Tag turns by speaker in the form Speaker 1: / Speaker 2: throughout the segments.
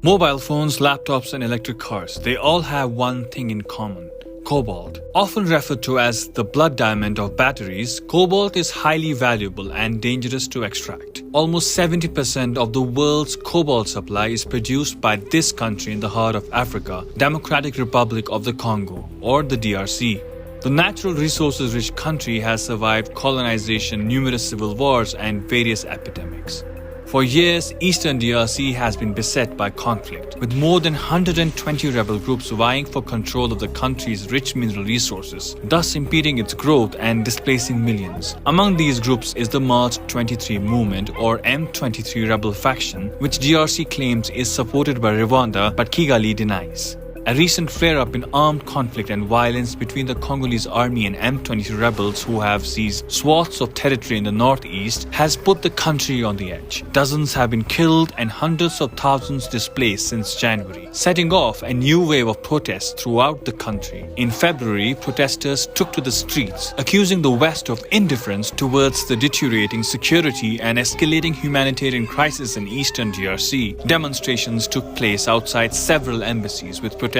Speaker 1: Mobile phones, laptops, and electric cars, they all have one thing in common: cobalt. Often referred to as the blood diamond of batteries, cobalt is highly valuable and dangerous to extract. Almost 70% of the world's cobalt supply is produced by this country in the heart of Africa, Democratic Republic of the Congo, or the DRC. The natural resources-rich country has survived colonization, numerous civil wars, and various epidemics. For years, Eastern DRC has been beset by conflict, with more than 120 rebel groups vying for control of the country's rich mineral resources, thus impeding its growth and displacing millions. Among these groups is the March 23 movement, or M23 rebel faction, which DRC claims is supported by Rwanda but Kigali denies. A recent flare-up in armed conflict and violence between the Congolese army and M23 rebels who have seized swaths of territory in the northeast has put the country on the edge. Dozens have been killed and hundreds of thousands displaced since January, setting off a new wave of protests throughout the country. In February, protesters took to the streets, accusing the West of indifference towards the deteriorating security and escalating humanitarian crisis in eastern DRC. Demonstrations took place outside several embassies, with protesters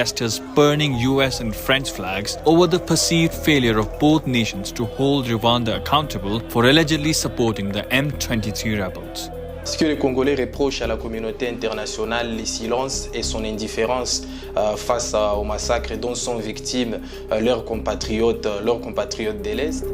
Speaker 1: burning US and French flags over the perceived failure of both nations to hold Rwanda accountable for allegedly supporting the M23 rebels.
Speaker 2: Ce que les Congolais reprochent à la communauté internationale, le silence et son indifférence face au massacre dont sont victimes leurs compatriotes de l'Est.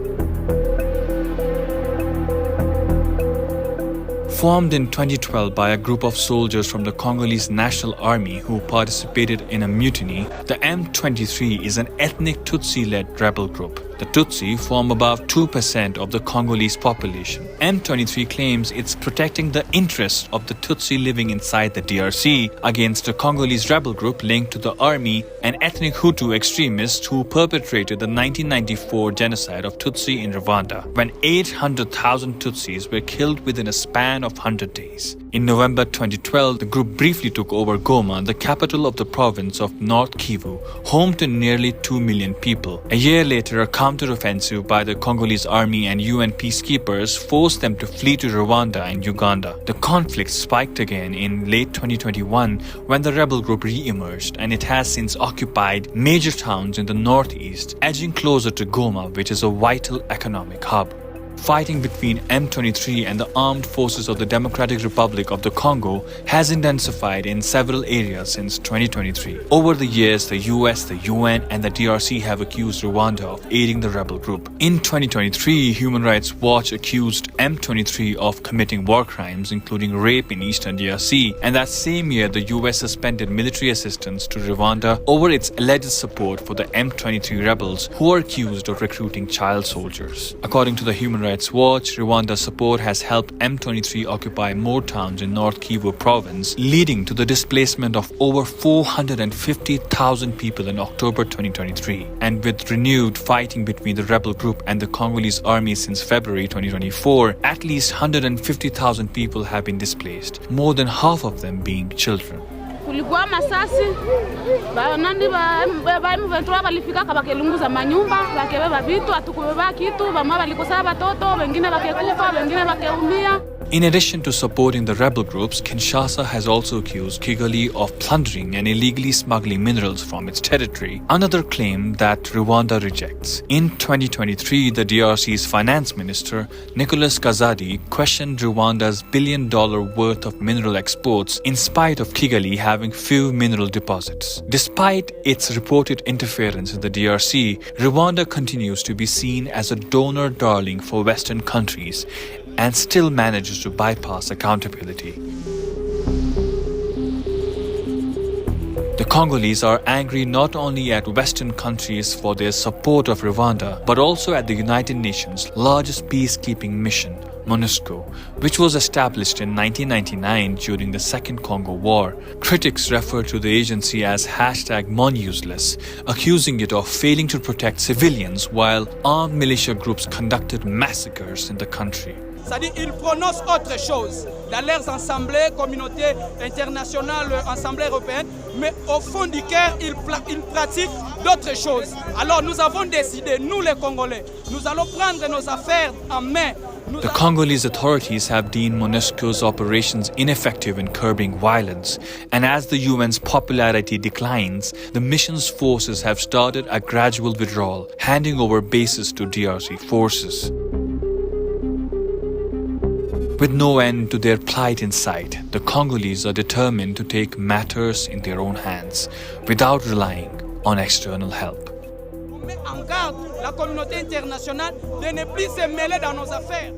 Speaker 1: Formed in 2012 by a group of soldiers from the Congolese National Army who participated in a mutiny, the M23 is an ethnic Tutsi-led rebel group. The Tutsi form about 2% of the Congolese population. M23 claims it's protecting the interests of the Tutsi living inside the DRC against a Congolese rebel group linked to the army and ethnic Hutu extremists who perpetrated the 1994 genocide of Tutsi in Rwanda, when 800,000 Tutsis were killed within a span of 100 days. In November 2012, the group briefly took over Goma, the capital of the province of North Kivu, home to nearly 2 million people. A year later, a counter-offensive by the Congolese army and UN peacekeepers forced them to flee to Rwanda and Uganda. The conflict spiked again in late 2021 when the rebel group re-emerged, and it has since occupied major towns in the northeast, edging closer to Goma, which is a vital economic hub. Fighting between M23 and the armed forces of the Democratic Republic of the Congo has intensified in several areas since 2023. Over the years, the US, the UN, and the DRC have accused Rwanda of aiding the rebel group. In 2023, Human Rights Watch accused M23 of committing war crimes, including rape in eastern DRC, and that same year, the US suspended military assistance to Rwanda over its alleged support for the M23 rebels who are accused of recruiting child soldiers. According to the Human Rights Watch, Rwanda's support has helped M23 occupy more towns in North Kivu province, leading to the displacement of over 450,000 people in October 2023. And with renewed fighting between the rebel group and the Congolese army since February 2024, at least 150,000 people have been displaced, more than half of them being children.
Speaker 3: Kulikuwa masasi banandi ba M23 balifika bakelunguza manyumba bakebeba vitu atukubeba kitu bamwa balikosa batoto wengine bakekufa wengine bakeumia.
Speaker 1: In addition to supporting the rebel groups, Kinshasa has also accused Kigali of plundering and illegally smuggling minerals from its territory, another claim that Rwanda rejects. In 2023, the DRC's finance minister, Nicolas Kazadi, questioned Rwanda's $1 billion worth of mineral exports in spite of Kigali having few mineral deposits. Despite its reported interference in the DRC, Rwanda continues to be seen as a donor darling for Western countries and still manages to bypass accountability. The Congolese are angry not only at Western countries for their support of Rwanda, but also at the United Nations' largest peacekeeping mission, MONUSCO, which was established in 1999 during the Second Congo War. Critics refer to the agency as #MONUseless, accusing it of failing to protect civilians while armed militia groups conducted massacres in the country.
Speaker 4: c'est-à-dire ils prononcent autre chose dans leurs assemblées, communautés internationales, assemblées européennes, mais au fond du cœur, ils pratiquent d'autres choses. Alors nous avons décidé, nous les Congolais, nous allons prendre nos affaires en main.
Speaker 1: The Congolese authorities have deemed MONUSCO's operations ineffective in curbing violence, and as the UN's popularity declines, the mission's forces have started a gradual withdrawal, handing over bases to DRC forces. With no end to their plight in sight, the Congolese are determined to take matters in their own hands, without relying on external help.
Speaker 4: On met en garde la communauté internationale de ne plus se mêler dans nos affaires.